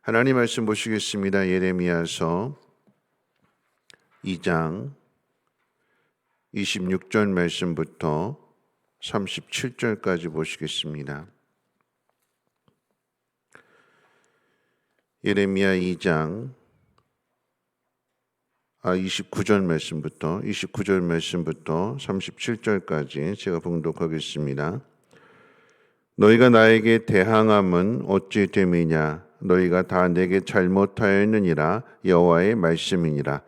하나님 말씀 보시겠습니다. 예레미야서 2장 26절 말씀부터 37절까지 보시겠습니다. 예레미야 2장 29절 말씀부터 37절까지 제가 봉독하겠습니다. 너희가 나에게 대항함은 어찌 됨이냐? 너희가 다 내게 잘못하였느니라. 여호와의 말씀이니라.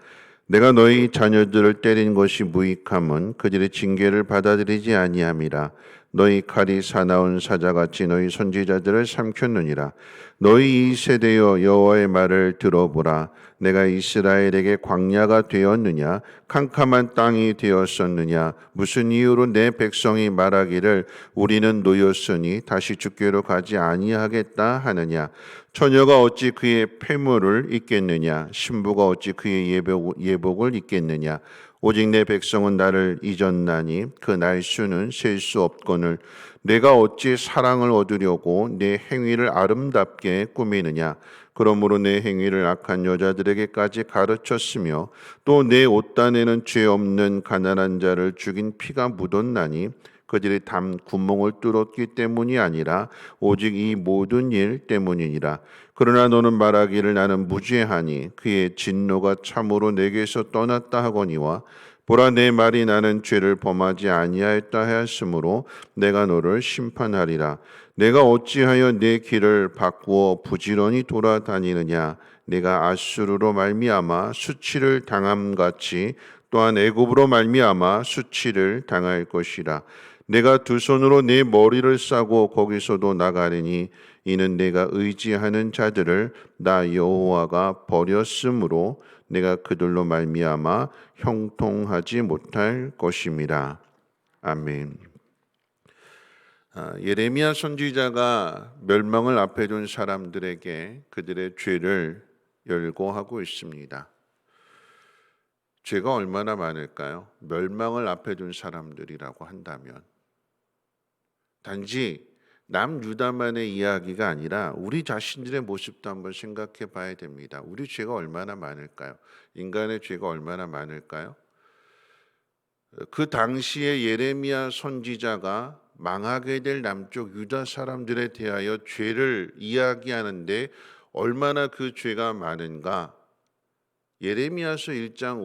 내가 너희 자녀들을 때린 것이 무익함은 그들의 징계를 받아들이지 아니함이라. 너희 칼이 사나운 사자같이 너희 선지자들을 삼켰느니라. 너희 이 세대여 여호와의 말을 들어보라. 내가 이스라엘에게 광야가 되었느냐? 캄캄한 땅이 되었었느냐? 무슨 이유로 내 백성이 말하기를 우리는 노였으니 다시 주께로 가지 아니하겠다 하느냐? 처녀가 어찌 그의 폐물을 입겠느냐? 신부가 어찌 그의 예복을 입겠느냐? 오직 내 백성은 나를 잊었나니 그 날수는 셀 수 없거늘 내가 어찌 사랑을 얻으려고 내 행위를 아름답게 꾸미느냐? 그러므로 내 행위를 악한 여자들에게까지 가르쳤으며 또 내 옷단에는 죄 없는 가난한 자를 죽인 피가 묻었나니 그들이 담 구멍을 뚫었기 때문이 아니라 오직 이 모든 일 때문이니라. 그러나 너는 말하기를 나는 무죄하니 그의 진노가 참으로 내게서 떠났다 하거니와 보라 내 말이 나는 죄를 범하지 아니하였다 하였으므로 내가 너를 심판하리라. 내가 어찌하여 내 길을 바꾸어 부지런히 돌아다니느냐? 내가 아수르로 말미암아 수치를 당함같이 또한 애굽으로 말미암아 수치를 당할 것이라. 내가 두 손으로 내 머리를 싸고 거기서도 나가리니 이는 내가 의지하는 자들을 나 여호와가 버렸으므로 내가 그들로 말미암아 형통하지 못할 것임이라. 아멘. 예레미야 선지자가 멸망을 앞에 둔 사람들에게 그들의 죄를 열거하고 있습니다. 죄가 얼마나 많을까요? 멸망을 앞에 둔 사람들이라고 한다면 단지 남유다만의 이야기가 아니라 우리 자신들의 모습도 한번 생각해 봐야 됩니다. 우리 죄가 얼마나 많을까요? 인간의 죄가 얼마나 많을까요? 그 당시에 예레미야 선지자가 망하게 될 남쪽 유다 사람들에 대하여 죄를 이야기하는데 얼마나 그 죄가 많은가? 예레미야서 1장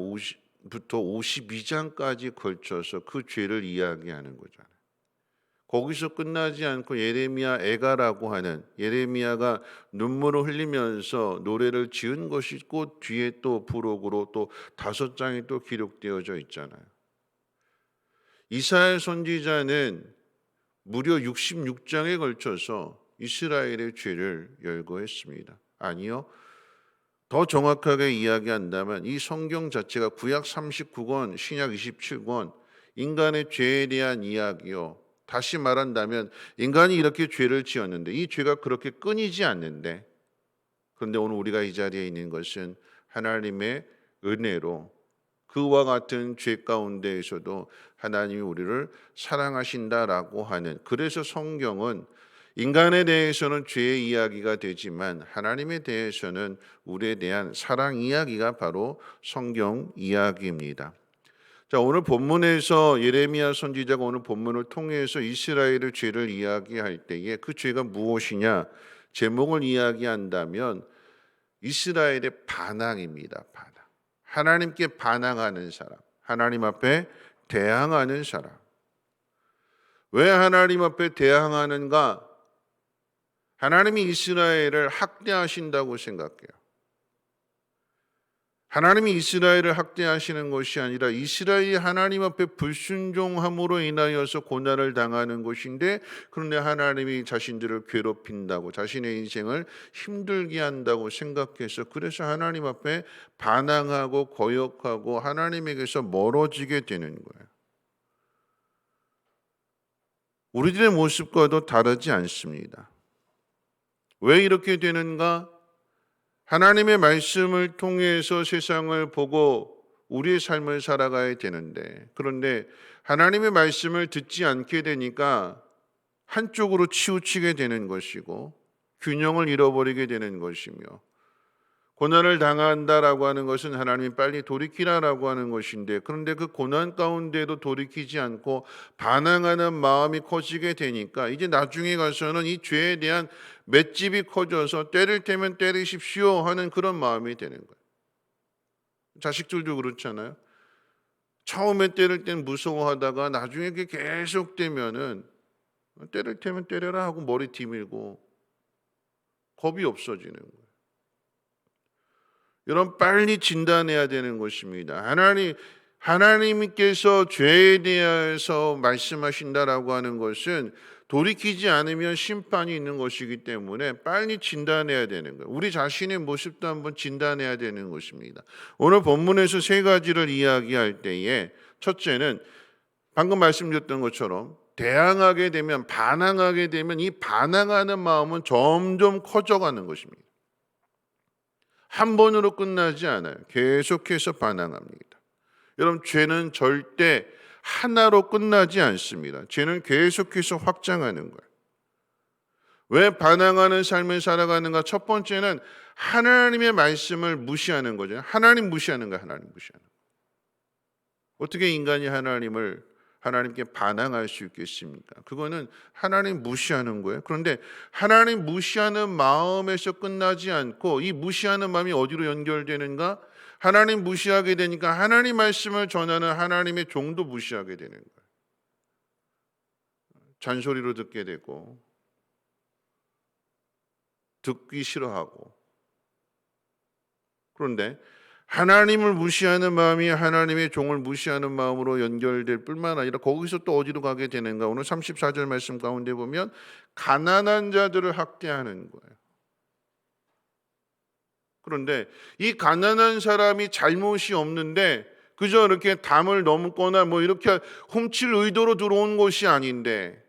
50부터 52장까지 걸쳐서 그 죄를 이야기하는 거잖아요. 거기서 끝나지 않고 예레미야 애가라고 하는 예레미야가 눈물을 흘리면서 노래를 지은 것이 곧 뒤에 또 부록으로 또 5장이 또 기록되어져 있잖아요. 이사야 선지자는 무려 66장에 걸쳐서 이스라엘의 죄를 열거했습니다. 아니요. 더 정확하게 이야기한다면 이 성경 자체가 구약 39권, 신약 27권 인간의 죄에 대한 이야기요. 다시 말한다면 인간이 이렇게 죄를 지었는데 이 죄가 그렇게 끊이지 않는데 그런데 오늘 우리가 이 자리에 있는 것은 하나님의 은혜로 그와 같은 죄 가운데에서도 하나님이 우리를 사랑하신다라고 하는 그래서 성경은 인간에 대해서는 죄의 이야기가 되지만 하나님에 대해서는 우리에 대한 사랑 이야기가 바로 성경 이야기입니다. 자, 오늘 본문에서 예레미야 선지자가 오늘 본문을 통해서 이스라엘의 죄를 이야기할 때에 그 죄가 무엇이냐 제목을 이야기한다면 이스라엘의 반항입니다. 반항. 하나님께 반항하는 사람, 하나님 앞에 대항하는 사람. 왜 하나님 앞에 대항하는가? 하나님이 이스라엘을 학대하신다고 생각해요. 하나님이 이스라엘을 학대하시는 것이 아니라 이스라엘이 하나님 앞에 불순종함으로 인하여서 고난을 당하는 것인데 그런데 하나님이 자신들을 괴롭힌다고 자신의 인생을 힘들게 한다고 생각해서 그래서 하나님 앞에 반항하고 거역하고 하나님에게서 멀어지게 되는 거예요. 우리들의 모습과도 다르지 않습니다. 왜 이렇게 되는가? 하나님의 말씀을 통해서 세상을 보고 우리의 삶을 살아가야 되는데 그런데 하나님의 말씀을 듣지 않게 되니까 한쪽으로 치우치게 되는 것이고 균형을 잃어버리게 되는 것이며, 고난을 당한다라고 하는 것은 하나님이 빨리 돌이키라라고 하는 것인데, 그런데 그 고난 가운데도 돌이키지 않고 반항하는 마음이 커지게 되니까 이제 나중에 가서는 이 죄에 대한 맷집이 커져서 때릴 테면 때리십시오 하는 그런 마음이 되는 거예요. 자식들도 그렇잖아요. 처음에 때릴 땐 무서워하다가 나중에 그게 계속되면은 때릴 테면 때려라 하고 머리 뒤밀고 겁이 없어지는 거예요. 여러분, 빨리 진단해야 되는 것입니다. 하나님께서 죄에 대해서 말씀하신다라고 하는 것은 돌이키지 않으면 심판이 있는 것이기 때문에 빨리 진단해야 되는 거예요. 우리 자신의 모습도 한번 진단해야 되는 것입니다. 오늘 본문에서 세 가지를 이야기할 때에, 첫째는 방금 말씀드렸던 것처럼 대항하게 되면, 반항하게 되면 이 반항하는 마음은 점점 커져가는 것입니다. 한 번으로 끝나지 않아요. 계속해서 반항합니다. 여러분, 죄는 절대 하나로 끝나지 않습니다. 죄는 계속해서 확장하는 거예요. 왜 반항하는 삶을 살아가는가? 첫 번째는 하나님의 말씀을 무시하는 거죠. 하나님 무시하는 거예요. 하나님 무시하는 거예요. 어떻게 인간이 하나님께 반항할 수 있겠습니까? 그거는 하나님 무시하는 거예요. 그런데 하나님 무시하는 마음에서 끝나지 않고 이 무시하는 마음이 어디로 연결되는가? 하나님 무시하게 되니까 하나님 말씀을 전하는 하나님의 종도 무시하게 되는 거예요. 잔소리로 듣게 되고 듣기 싫어하고. 그런데 하나님을 무시하는 마음이 하나님의 종을 무시하는 마음으로 연결될 뿐만 아니라 거기서 또 어디로 가게 되는가? 오늘 34절 말씀 가운데 보면 가난한 자들을 학대하는 거예요. 그런데 이 가난한 사람이 잘못이 없는데 그저 이렇게 담을 넘거나 뭐 이렇게 훔칠 의도로 들어온 것이 아닌데,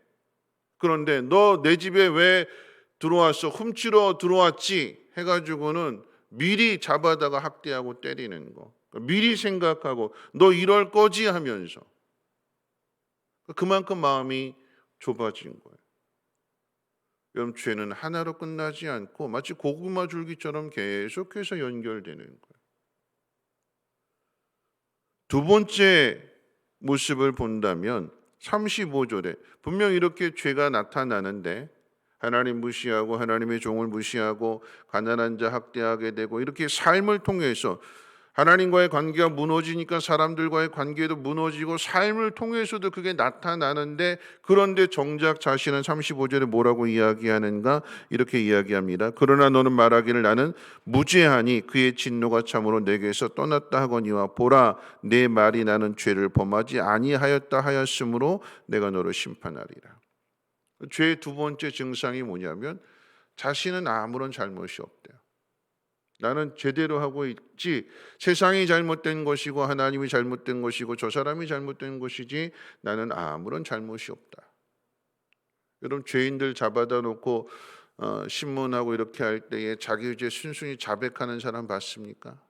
그런데 너 내 집에 왜 들어왔어? 훔치러 들어왔지? 해가지고는 미리 잡아다가 학대하고 때리는 거. 미리 생각하고 너 이럴 거지 하면서 그만큼 마음이 좁아진 거예요. 여러분, 죄는 하나로 끝나지 않고 마치 고구마 줄기처럼 계속해서 연결되는 거예요. 두 번째 모습을 본다면 35절에 분명 이렇게 죄가 나타나는데 하나님 무시하고 하나님의 종을 무시하고 가난한 자 학대하게 되고 이렇게 삶을 통해서 하나님과의 관계가 무너지니까 사람들과의 관계도 무너지고 삶을 통해서도 그게 나타나는데, 그런데 정작 자신은 35절에 뭐라고 이야기하는가? 이렇게 이야기합니다. 그러나 너는 말하기를 나는 무죄하니 그의 진노가 참으로 내게서 떠났다 하거니와 보라 내 말이 나는 죄를 범하지 아니하였다 하였으므로 내가 너를 심판하리라. 죄의 두 번째 증상이 뭐냐면 자신은 아무런 잘못이 없대요. 나는 제대로 하고 있지, 세상이 잘못된 것이고 하나님이 잘못된 것이고 저 사람이 잘못된 것이지 나는 아무런 잘못이 없다. 여러분, 죄인들 잡아다 놓고 신문하고 이렇게 할 때에 자기 죄 순순히 자백하는 사람 봤습니까?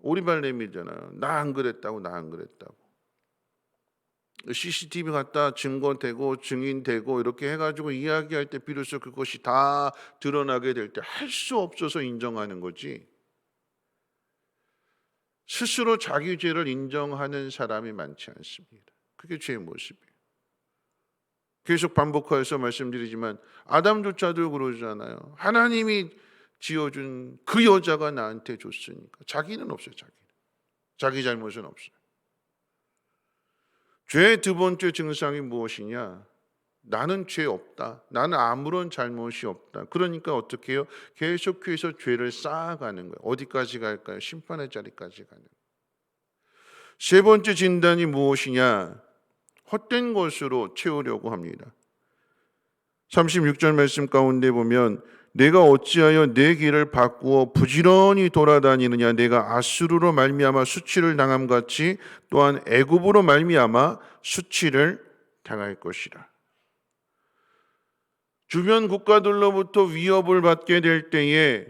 오리발 내밀잖아요. 나 안 그랬다고, 나 안 그랬다고. CCTV 갖다 증거되고 증인되고 이렇게 해가지고 이야기할 때 비로소 그것이 다 드러나게 될 때 할 수 없어서 인정하는 거지, 스스로 자기 죄를 인정하는 사람이 많지 않습니다. 그게 죄의 모습이에요. 계속 반복해서 말씀드리지만 아담조차도 그러잖아요. 하나님이 지어준 그 여자가 나한테 줬으니까. 자기는 없어요. 자기 잘못은 없어요. 죄의 두 번째 증상이 무엇이냐? 나는 죄 없다. 나는 아무런 잘못이 없다. 그러니까 어떻게 해요? 계속해서 죄를 쌓아가는 거예요. 어디까지 갈까요? 심판의 자리까지 가는 거예요. 세 번째 진단이 무엇이냐? 헛된 것으로 채우려고 합니다. 36절 말씀 가운데 보면 내가 어찌하여 내 길을 바꾸어 부지런히 돌아다니느냐? 내가 아수르로 말미암아 수치를 당함같이 또한 애굽으로 말미암아 수치를 당할 것이라. 주변 국가들로부터 위협을 받게 될 때에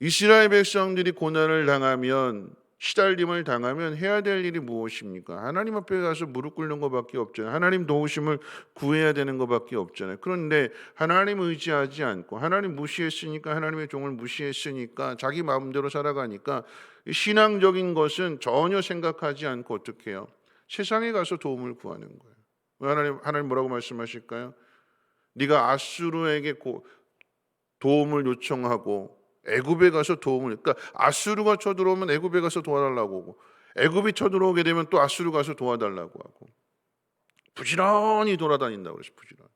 이스라엘 백성들이 고난을 당하면 시달림을 당하면 해야 될 일이 무엇입니까? 하나님 앞에 가서 무릎 꿇는 것밖에 없잖아요. 하나님 도우심을 구해야 되는 것밖에 없잖아요. 그런데 하나님 의지하지 않고 하나님 무시했으니까, 하나님의 종을 무시했으니까, 자기 마음대로 살아가니까 신앙적인 것은 전혀 생각하지 않고 어떻게 해요? 세상에 가서 도움을 구하는 거예요. 왜 하나님 뭐라고 말씀하실까요? 네가 아수르에게 도움을 요청하고 애굽에 가서 그러니까 아수르가 쳐들어오면 애굽에 가서 도와달라고 하고, 애굽이 쳐들어오게 되면 또 아수르 가서 도와달라고 하고, 부지런히 돌아다닌다고 그랬어요. 부지런히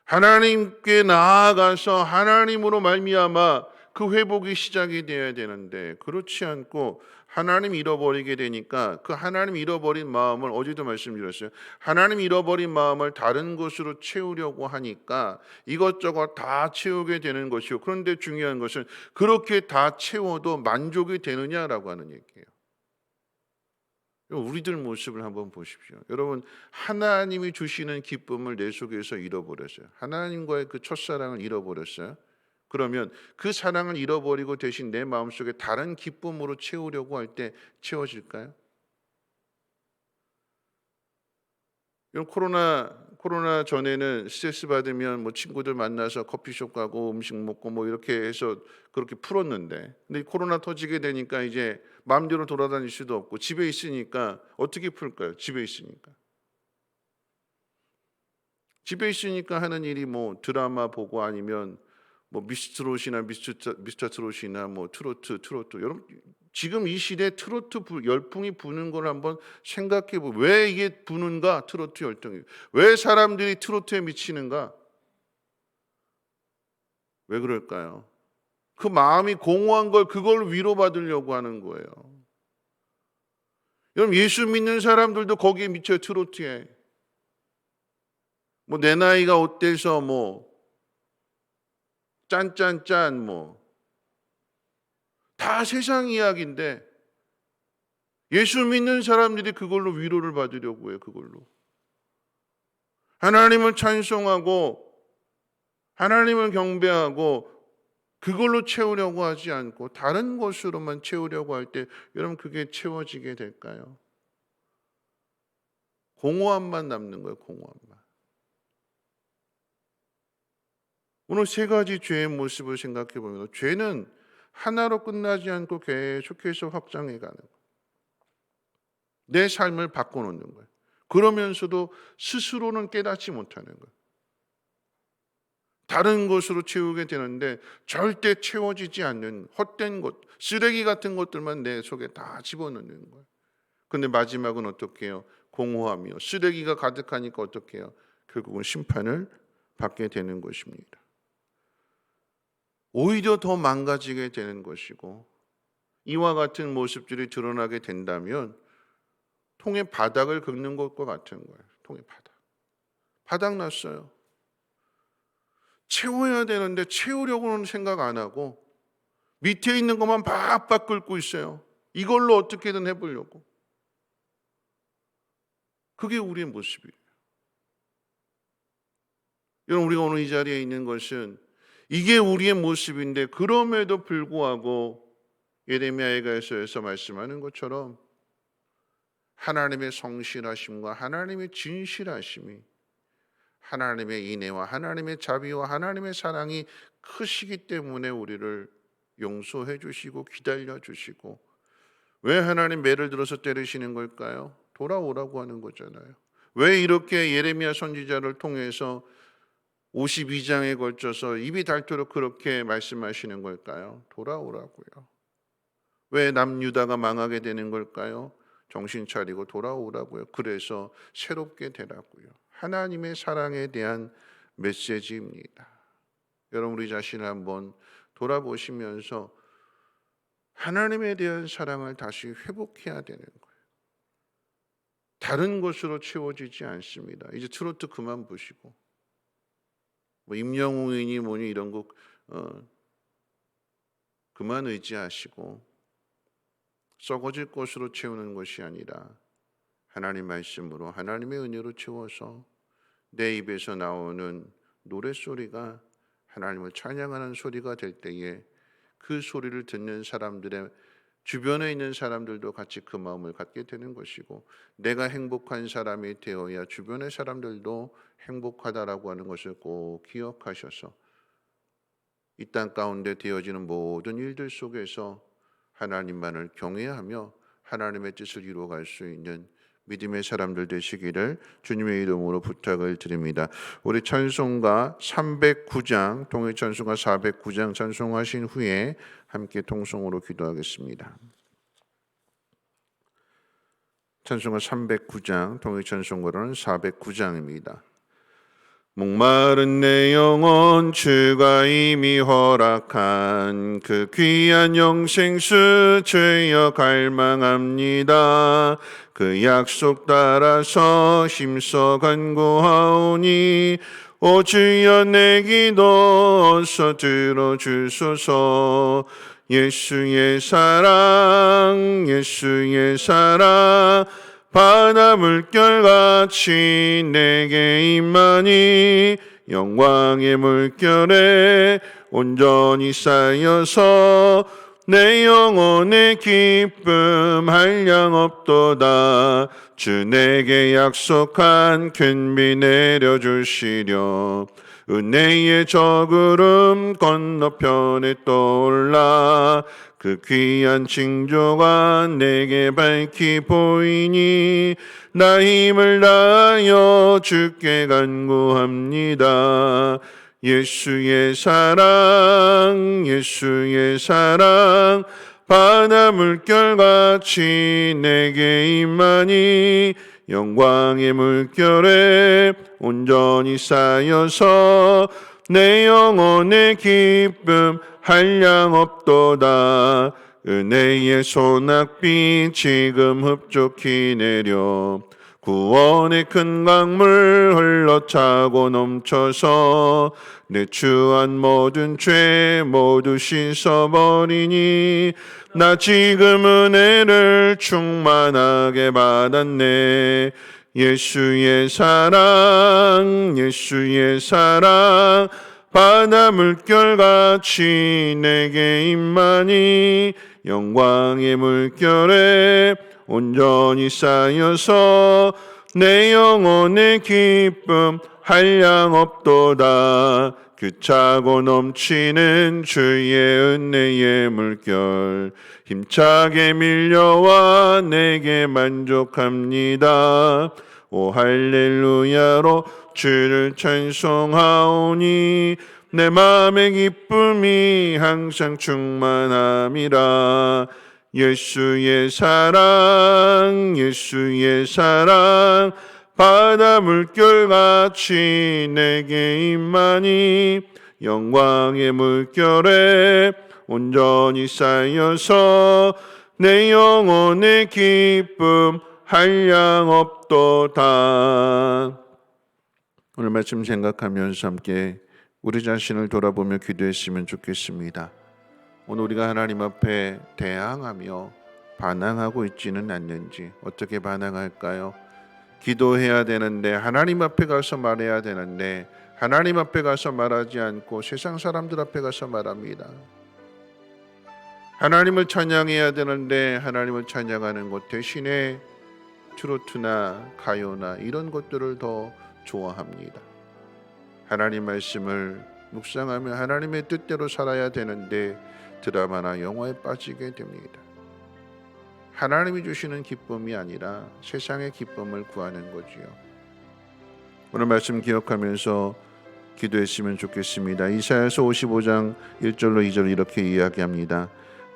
하나님께 나아가서 하나님으로 말미암아 그 회복이 시작이 되어야 되는데, 그렇지 않고 하나님 잃어버리게 되니까 그 하나님 잃어버린 마음을, 어제도 말씀드렸어요. 하나님 잃어버린 마음을 다른 것으로 채우려고 하니까 이것저것 다 채우게 되는 것이요. 그런데 중요한 것은 그렇게 다 채워도 만족이 되느냐라고 하는 얘기예요. 우리들 모습을 한번 보십시오. 여러분, 하나님이 주시는 기쁨을 내 속에서 잃어버렸어요. 하나님과의 그 첫사랑을 잃어버렸어요. 그러면 그 사랑을 잃어버리고 대신 내 마음속에 다른 기쁨으로 채우려고 할 때 채워질까요? 여러분, 코로나 전에는 스트레스 받으면 뭐 친구들 만나서 커피숍 가고 음식 먹고 뭐 이렇게 해서 그렇게 풀었는데, 근데 코로나 터지게 되니까 이제 마음대로 돌아다닐 수도 없고 집에 있으니까 어떻게 풀까요? 집에 있으니까. 집에 있으니까 하는 일이 뭐 드라마 보고, 아니면 뭐 미스트롯이나 미스터 트롯이나 뭐 트로트. 여러분, 지금 이 시대에 트로트 열풍이 부는 걸 한번 생각해 보세요. 왜 이게 부는가? 트로트 열풍이. 왜 사람들이 트로트에 미치는가? 왜 그럴까요? 그 마음이 공허한 걸, 그걸 위로받으려고 하는 거예요. 여러분, 예수 믿는 사람들도 거기에 미쳐요. 트로트에. 뭐 내 나이가 어때서 뭐 짠짠짠 뭐 다 세상 이야기인데, 예수 믿는 사람들이 그걸로 위로를 받으려고 해요. 그걸로 하나님을 찬송하고 하나님을 경배하고 그걸로 채우려고 하지 않고 다른 것으로만 채우려고 할 때, 여러분, 그게 채워지게 될까요? 공허함만 남는 거예요. 공허함만. 오늘 세 가지 죄의 모습을 생각해 보면, 죄는 하나로 끝나지 않고 계속해서 확장해 가는 거예요. 내 삶을 바꿔놓는 거예요. 그러면서도 스스로는 깨닫지 못하는 거예요. 다른 것으로 채우게 되는데 절대 채워지지 않는 헛된 것, 쓰레기 같은 것들만 내 속에 다 집어넣는 거예요. 근데 마지막은 어떻게 해요? 공허하며 쓰레기가 가득하니까 어떻게 해요? 결국은 심판을 받게 되는 것입니다. 오히려 더 망가지게 되는 것이고, 이와 같은 모습들이 드러나게 된다면 통의 바닥을 긁는 것과 같은 거예요. 통의 바닥 났어요. 채워야 되는데 채우려고는 생각 안 하고 밑에 있는 것만 박박 긁고 있어요. 이걸로 어떻게든 해보려고. 그게 우리의 모습이에요. 여러분, 우리가 오늘 이 자리에 있는 것은 이게 우리의 모습인데, 그럼에도 불구하고 예레미야에서 말씀하는 것처럼 하나님의 성실하심과 하나님의 진실하심이, 하나님의 인애와 하나님의 자비와 하나님의 사랑이 크시기 때문에 우리를 용서해 주시고 기다려 주시고, 왜 하나님 매를 들어서 때리시는 걸까요? 돌아오라고 하는 거잖아요. 왜 이렇게 예레미야 선지자를 통해서 52장에 걸쳐서 입이 닳도록 그렇게 말씀하시는 걸까요? 돌아오라고요. 왜 남유다가 망하게 되는 걸까요? 정신 차리고 돌아오라고요. 그래서 새롭게 되라고요. 하나님의 사랑에 대한 메시지입니다. 여러분, 우리 자신을 한번 돌아보시면서 하나님에 대한 사랑을 다시 회복해야 되는 거예요. 다른 것으로 채워지지 않습니다. 이제 트로트 그만 보시고, 뭐 임영웅이니 뭐니 이런 거 그만 의지하시고, 썩어질 것으로 채우는 것이 아니라 하나님 말씀으로, 하나님의 은혜로 채워서 내 입에서 나오는 노랫소리가 하나님을 찬양하는 소리가 될 때에 그 소리를 듣는 사람들의 주변에 있는 사람들도 같이 그 마음을 갖게 되는 것이고, 내가 행복한 사람이 되어야 주변의 사람들도 행복하다라고 하는 것을 꼭 기억하셔서 이 땅 가운데 되어지는 모든 일들 속에서 하나님만을 경외하며 하나님의 뜻을 이루어갈 수 있는 믿음의 사람들 되시기를 주님의 이름으로 부탁을 드립니다. 우리 찬송가 309장, 동일 찬송가 409장 찬송하신 후에 함께 통성으로 기도하겠습니다. 찬송가 309장, 동일 찬송가로는 409장입니다. 목마른 내 영혼 주가 이미 허락한 그 귀한 영생수 주여 갈망합니다. 그 약속 따라서 힘써 간구하오니 오 주여 내 기도 어서 들어주소서. 예수의 사랑 예수의 사랑 바다 물결같이 내게 임하니 영광의 물결에 온전히 쌓여서 내 영혼의 기쁨 한량없도다. 주 내게 약속한 큰비 내려주시려 은혜의 저구름 건너편에 떠올라 그 귀한 징조가 내게 밝히 보이니 나 힘을 다하여 주께 간구합니다. 예수의 사랑 예수의 사랑 바다 물결같이 내게 임하니 영광의 물결에 온전히 쌓여서 내 영혼의 기쁨 한량없도다. 은혜의 소낙비 지금 흡족히 내려 구원의 큰 강물 흘러차고 넘쳐서 내 추한 모든 죄 모두 씻어버리니 나 지금 은혜를 충만하게 받았네. 예수의 사랑 예수의 사랑 바다 물결같이 내게 임하니 영광의 물결에 온전히 쌓여서 내 영혼의 기쁨 한량없도다. 그 차고 넘치는 주의 은혜의 물결 힘차게 밀려와 내게 만족합니다. 오 할렐루야로 주를 찬송하오니 내 마음의 기쁨이 항상 충만함이라. 예수의 사랑 예수의 사랑 바다 물결같이 내게 임하니 영광의 물결에 온전히 쌓여서 내 영혼의 기쁨 한량없도다. 오늘 말씀 생각하면서 함께 우리 자신을 돌아보며 기도했으면 좋겠습니다. 오늘 우리가 하나님 앞에 대항하며 반항하고 있지는 않는지, 어떻게 반항할까요? 기도해야 되는데 하나님 앞에 가서 말해야 되는데 하나님 앞에 가서 말하지 않고 세상 사람들 앞에 가서 말합니다. 하나님을 찬양해야 되는데 하나님을 찬양하는 것 대신에 트로트나 가요나 이런 것들을 더 좋아합니다. 하나님 말씀을 묵상하며 하나님의 뜻대로 살아야 되는데 드라마나 영화에 빠지게 됩니다. 하나님이 주시는 기쁨이 아니라 세상의 기쁨을 구하는 거지요. 오늘 말씀 기억하면서 기도했으면 좋겠습니다. 이사야서 55장 1절로 2절 이렇게 이야기합니다.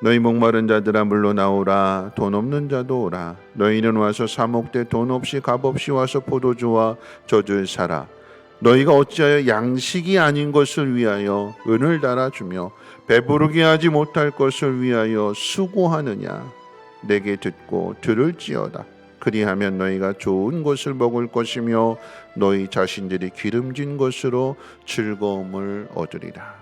너희 목마른 자들아 물러 나오라. 돈 없는 자도 오라. 너희는 와서 사목대 돈 없이 값 없이 와서 포도주와 젖을 사라. 너희가 어찌하여 양식이 아닌 것을 위하여 은을 달아주며 배부르게 하지 못할 것을 위하여 수고하느냐. 내게 듣고 들을지어다. 그리하면 너희가 좋은 것을 먹을 것이며 너희 자신들이 기름진 것으로 즐거움을 얻으리라.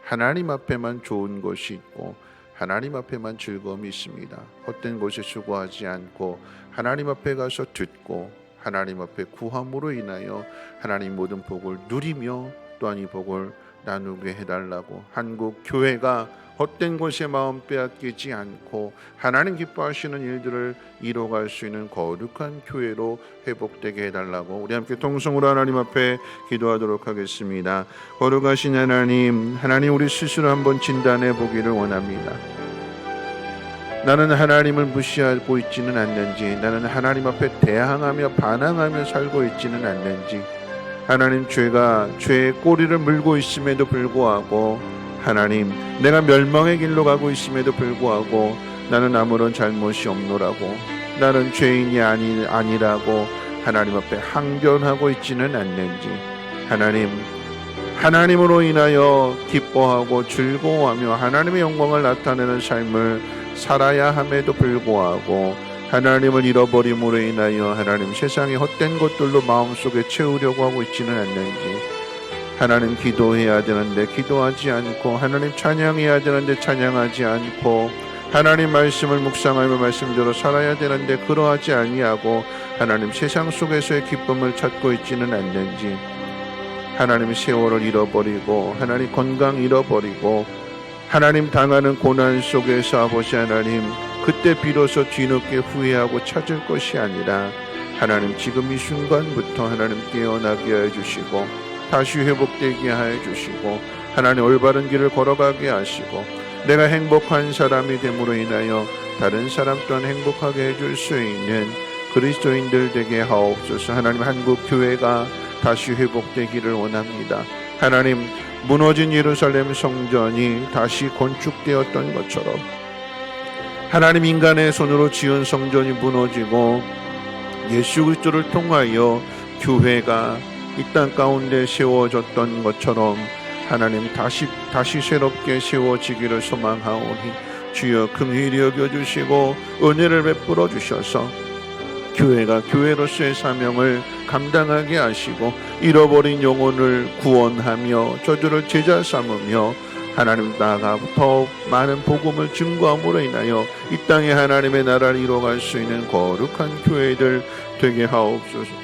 하나님 앞에만 좋은 것이 있고 하나님 앞에만 즐거움이 있습니다. 헛된 곳에 수고하지 않고 하나님 앞에 가서 듣고 하나님 앞에 구함으로 인하여 하나님 모든 복을 누리며 또한 이 복을 나누게 해달라고, 한국 교회가 헛된 곳에 마음 빼앗기지 않고 하나님 기뻐하시는 일들을 이뤄갈 수 있는 거룩한 교회로 회복되게 해달라고 우리 함께 통성으로 하나님 앞에 기도하도록 하겠습니다. 거룩하신 하나님, 우리 스스로 한번 진단해 보기를 원합니다. 나는 하나님을 무시하고 있지는 않는지, 나는 하나님 앞에 대항하며 반항하며 살고 있지는 않는지, 하나님 죄의 꼬리를 물고 있음에도 불구하고 하나님, 내가 멸망의 길로 가고 있음에도 불구하고 나는 아무런 잘못이 없노라고, 나는 죄인이 아니라고 하나님 앞에 항변하고 있지는 않는지, 하나님으로 인하여 기뻐하고 즐거워하며 하나님의 영광을 나타내는 삶을 살아야 함에도 불구하고 하나님을 잃어버림으로 인하여 하나님 세상의 헛된 것들로 마음속에 채우려고 하고 있지는 않는지, 하나님 기도해야 되는데 기도하지 않고, 하나님 찬양해야 되는데 찬양하지 않고, 하나님 말씀을 묵상하며 말씀대로 살아야 되는데 그러하지 아니하고 하나님 세상 속에서의 기쁨을 찾고 있지는 않는지, 하나님 세월을 잃어버리고 하나님 건강 잃어버리고 하나님 당하는 고난 속에서 아버지 하나님 그때 비로소 뒤늦게 후회하고 찾을 것이 아니라 하나님 지금 이 순간부터 하나님 깨어나게 하여 주시고 다시 회복되게 하여 주시고 하나님 올바른 길을 걸어가게 하시고 내가 행복한 사람이 됨으로 인하여 다른 사람 또한 행복하게 해줄 수 있는 그리스도인들 되게 하옵소서. 하나님 한국 교회가 다시 회복되기를 원합니다. 하나님 무너진 예루살렘 성전이 다시 건축되었던 것처럼 하나님 인간의 손으로 지은 성전이 무너지고 예수 그리스도를 통하여 교회가 이 땅 가운데 세워졌던 것처럼 하나님 다시 새롭게 세워지기를 소망하오니 주여 긍휼히 여겨주시고 은혜를 베풀어 주셔서 교회가 교회로서의 사명을 감당하게 하시고 잃어버린 영혼을 구원하며 저들을 제자 삼으며 하나님 나아가 더 많은 복음을 증거함으로 인하여 이 땅에 하나님의 나라를 이뤄갈 수 있는 거룩한 교회들 되게 하옵소서.